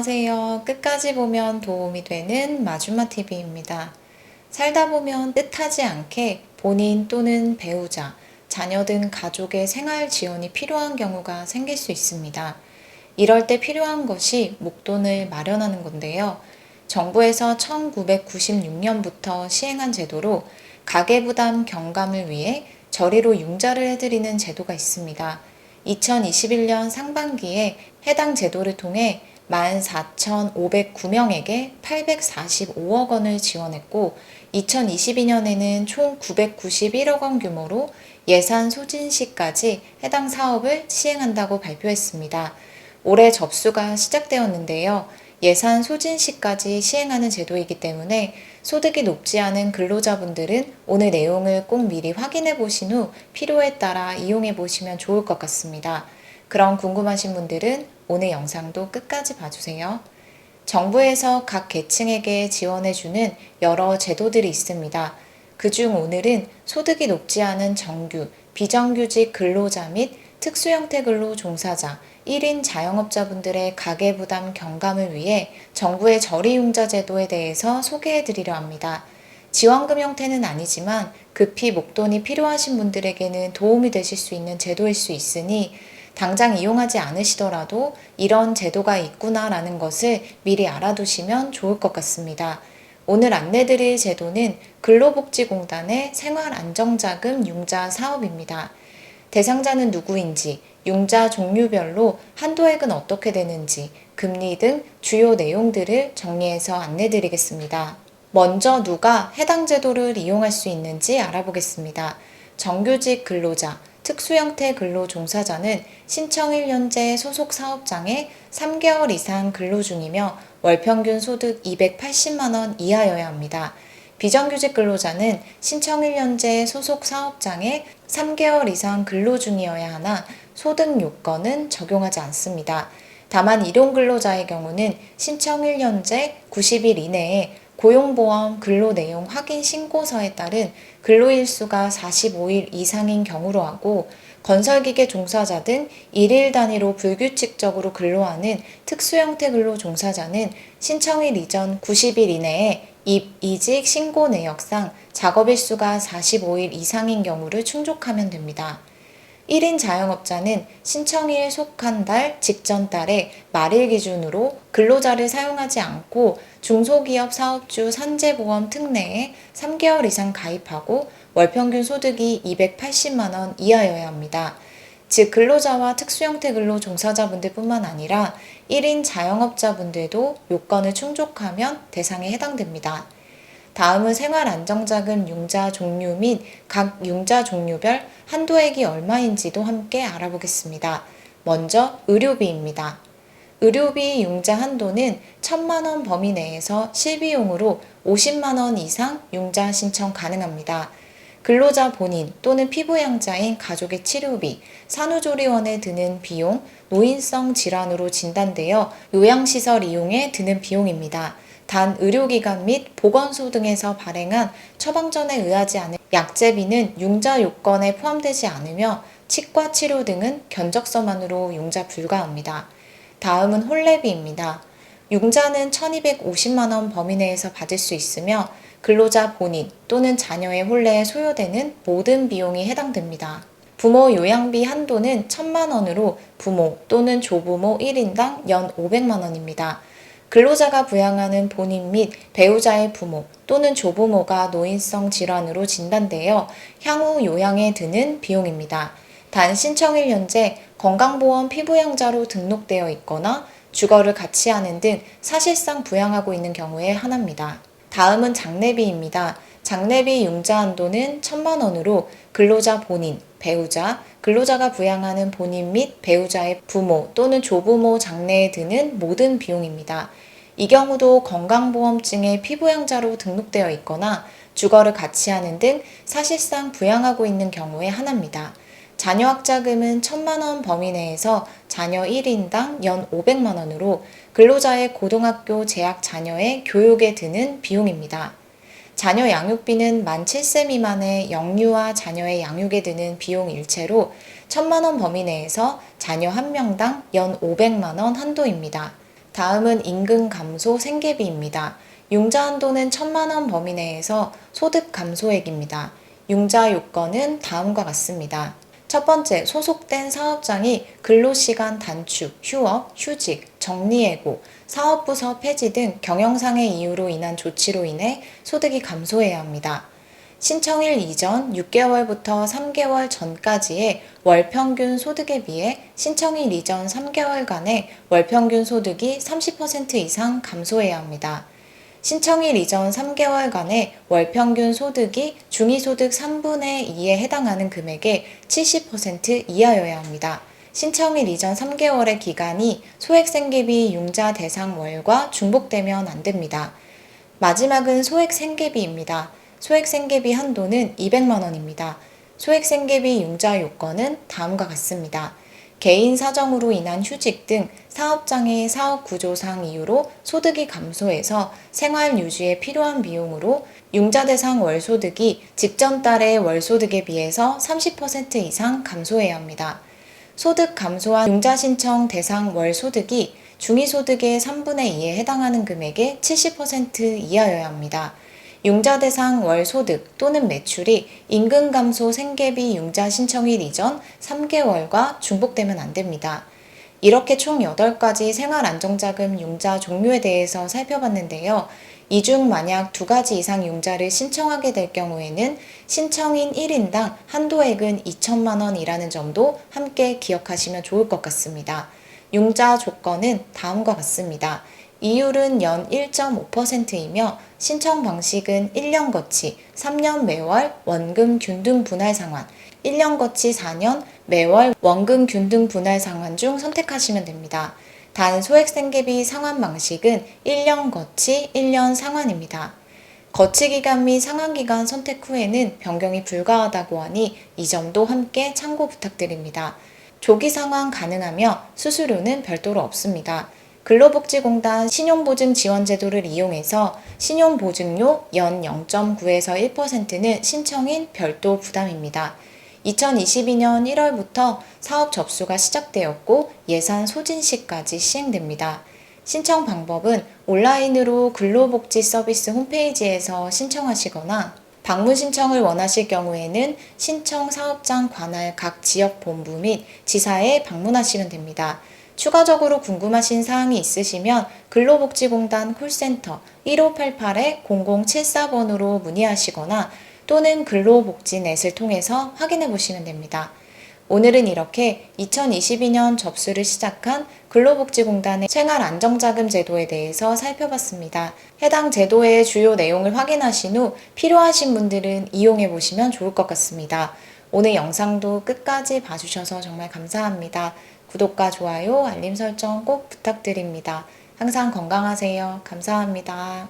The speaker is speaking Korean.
안녕하세요. 끝까지 보면 도움이 되는 마주마TV입니다. 살다 보면 뜻하지 않게 본인 또는 배우자, 자녀 등 가족의 생활 지원이 필요한 경우가 생길 수 있습니다. 이럴 때 필요한 것이 목돈을 마련하는 건데요. 정부에서 1996년부터 시행한 제도로 가계부담 경감을 위해 저리로 융자를 해드리는 제도가 있습니다. 2021년 상반기에 해당 제도를 통해 14,509명에게 845억 원을 지원했고 2022년에는 총 991억 원 규모로 예산 소진 시까지 해당 사업을 시행한다고 발표했습니다. 올해 접수가 시작되었는데요. 예산 소진 시까지 시행하는 제도이기 때문에 소득이 높지 않은 근로자분들은 오늘 내용을 꼭 미리 확인해 보신 후 필요에 따라 이용해 보시면 좋을 것 같습니다. 그럼 궁금하신 분들은 오늘 영상도 끝까지 봐주세요. 정부에서 각 계층에게 지원해주는 여러 제도들이 있습니다. 그중 오늘은 소득이 높지 않은 정규, 비정규직 근로자 및 특수형태 근로 종사자, 1인 자영업자분들의 가계부담 경감을 위해 정부의 저리융자 제도에 대해서 소개해 드리려 합니다. 지원금 형태는 아니지만 급히 목돈이 필요하신 분들에게는 도움이 되실 수 있는 제도일 수 있으니 당장 이용하지 않으시더라도 이런 제도가 있구나라는 것을 미리 알아두시면 좋을 것 같습니다. 오늘 안내드릴 제도는 근로복지공단의 생활안정자금 융자 사업입니다. 대상자는 누구인지, 융자 종류별로 한도액은 어떻게 되는지, 금리 등 주요 내용들을 정리해서 안내드리겠습니다. 먼저 누가 해당 제도를 이용할 수 있는지 알아보겠습니다. 정규직 근로자, 특수형태 근로 종사자는 신청 1년제 소속 사업장에 3개월 이상 근로 중이며 월평균 소득 280만 원 이하여야 합니다. 비정규직 근로자는 신청 1년제 소속 사업장에 3개월 이상 근로 중이어야 하나 소득 요건은 적용하지 않습니다. 다만 일용 근로자의 경우는 신청 1년제 90일 이내에 고용보험 근로내용 확인 신고서에 따른 근로일수가 45일 이상인 경우로 하고 건설기계 종사자 등 일일 단위로 불규칙적으로 근로하는 특수형태 근로 종사자는 신청일 이전 90일 이내에 이직 신고 내역상 작업일수가 45일 이상인 경우를 충족하면 됩니다. 1인 자영업자는 신청일 속한 달 직전 달에 말일 기준으로 근로자를 사용하지 않고 중소기업 사업주 산재보험 특례에 3개월 이상 가입하고 월평균 소득이 280만 원 이하여야 합니다. 즉 근로자와 특수형태 근로 종사자분들 뿐만 아니라 1인 자영업자분들도 요건을 충족하면 대상에 해당됩니다. 다음은 생활안정자금 융자 종류 및 각 융자 종류별 한도액이 얼마인지도 함께 알아보겠습니다. 먼저 의료비입니다. 의료비 융자 한도는 1,000만 원 범위 내에서 실비용으로 50만 원 이상 융자 신청 가능합니다. 근로자 본인 또는 피부양자인 가족의 치료비, 산후조리원에 드는 비용, 노인성 질환으로 진단되어 요양시설 이용에 드는 비용입니다. 단 의료기관 및 보건소 등에서 발행한 처방전에 의하지 않은 약제비는 융자 요건에 포함되지 않으며 치과 치료 등은 견적서만으로 융자 불가합니다. 다음은 혼례비입니다. 융자는 1,250만 원 범위 내에서 받을 수 있으며 근로자 본인 또는 자녀의 혼례에 소요되는 모든 비용이 해당됩니다. 부모 요양비 한도는 1,000만 원으로 부모 또는 조부모 1인당 연 500만 원입니다. 근로자가 부양하는 본인 및 배우자의 부모 또는 조부모가 노인성 질환으로 진단되어 향후 요양에 드는 비용입니다. 단 신청일 현재 건강보험 피부양자로 등록되어 있거나 주거를 같이 하는 등 사실상 부양하고 있는 경우에 한합니다. 다음은 장례비입니다. 장례비 융자 한도는 1,000만 원으로 근로자 본인, 배우자, 근로자가 부양하는 본인 및 배우자의 부모 또는 조부모 장례에 드는 모든 비용입니다. 이 경우도 건강보험증에 피부양자로 등록되어 있거나 주거를 같이 하는 등 사실상 부양하고 있는 경우에 한합니다. 자녀학자금은 1,000만 원 범위 내에서 자녀 1인당 연 500만 원으로 근로자의 고등학교 재학 자녀의 교육에 드는 비용입니다. 자녀 양육비는 만 7세 미만의 영유아 자녀의 양육에 드는 비용 일체로 1,000만 원 범위 내에서 자녀 1명당 연 500만 원 한도입니다. 다음은 임금 감소 생계비입니다. 융자 한도는 1,000만 원 범위 내에서 소득 감소액입니다. 융자 요건은 다음과 같습니다. 첫 번째, 소속된 사업장이 근로시간 단축, 휴업, 휴직, 정리해고, 사업부서 폐지 등 경영상의 이유로 인한 조치로 인해 소득이 감소해야 합니다. 신청일 이전 6개월부터 3개월 전까지의 월평균 소득에 비해 신청일 이전 3개월간의 월평균 소득이 30% 이상 감소해야 합니다. 신청일 이전 3개월간의 월평균 소득이 중위소득 3분의 2에 해당하는 금액의 70% 이하여야 합니다. 신청일 이전 3개월의 기간이 소액생계비 융자 대상 월과 중복되면 안 됩니다. 마지막은 소액생계비입니다. 소액생계비 한도는 200만 원입니다. 소액생계비 융자 요건은 다음과 같습니다. 개인 사정으로 인한 휴직 등 사업장의 사업 구조상 이유로 소득이 감소해서 생활 유지에 필요한 비용으로 융자 대상 월소득이 직전 달의 월소득에 비해서 30% 이상 감소해야 합니다. 소득 감소한 융자 신청 대상 월소득이 중위소득의 3분의 2에 해당하는 금액의 70% 이하여야 합니다. 융자 대상 월 소득 또는 매출이 임금 감소 생계비 융자 신청일 이전 3개월과 중복되면 안 됩니다. 이렇게 총 8가지 생활안정자금 융자 종류에 대해서 살펴봤는데요. 이 중 만약 2가지 이상 융자를 신청하게 될 경우에는 신청인 1인당 한도액은 2천만 원이라는 점도 함께 기억하시면 좋을 것 같습니다. 융자 조건은 다음과 같습니다. 이율은 연 1.5%이며 신청 방식은 1년 거치, 3년 매월 원금 균등 분할 상환, 1년 거치 4년 매월 원금 균등 분할 상환 중 선택하시면 됩니다. 단 소액생계비 상환 방식은 1년 거치, 1년 상환입니다. 거치기간 및 상환기간 선택 후에는 변경이 불가하다고 하니 이 점도 함께 참고 부탁드립니다. 조기 상환 가능하며 수수료는 별도로 없습니다. 근로복지공단 신용보증지원제도를 이용해서 신용보증료 연 0.9에서 1%는 신청인 별도 부담입니다. 2022년 1월부터 사업 접수가 시작되었고 예산 소진 시까지 시행됩니다. 신청 방법은 온라인으로 근로복지서비스 홈페이지에서 신청하시거나 방문 신청을 원하실 경우에는 신청 사업장 관할 각 지역 본부 및 지사에 방문하시면 됩니다. 추가적으로 궁금하신 사항이 있으시면 근로복지공단 콜센터 1588-0074번으로 문의하시거나 또는 근로복지넷을 통해서 확인해 보시면 됩니다. 오늘은 이렇게 2022년 접수를 시작한 근로복지공단의 생활안정자금 제도에 대해서 살펴봤습니다. 해당 제도의 주요 내용을 확인하신 후 필요하신 분들은 이용해 보시면 좋을 것 같습니다. 오늘 영상도 끝까지 봐주셔서 정말 감사합니다. 구독과 좋아요, 알림 설정 꼭 부탁드립니다. 항상 건강하세요. 감사합니다.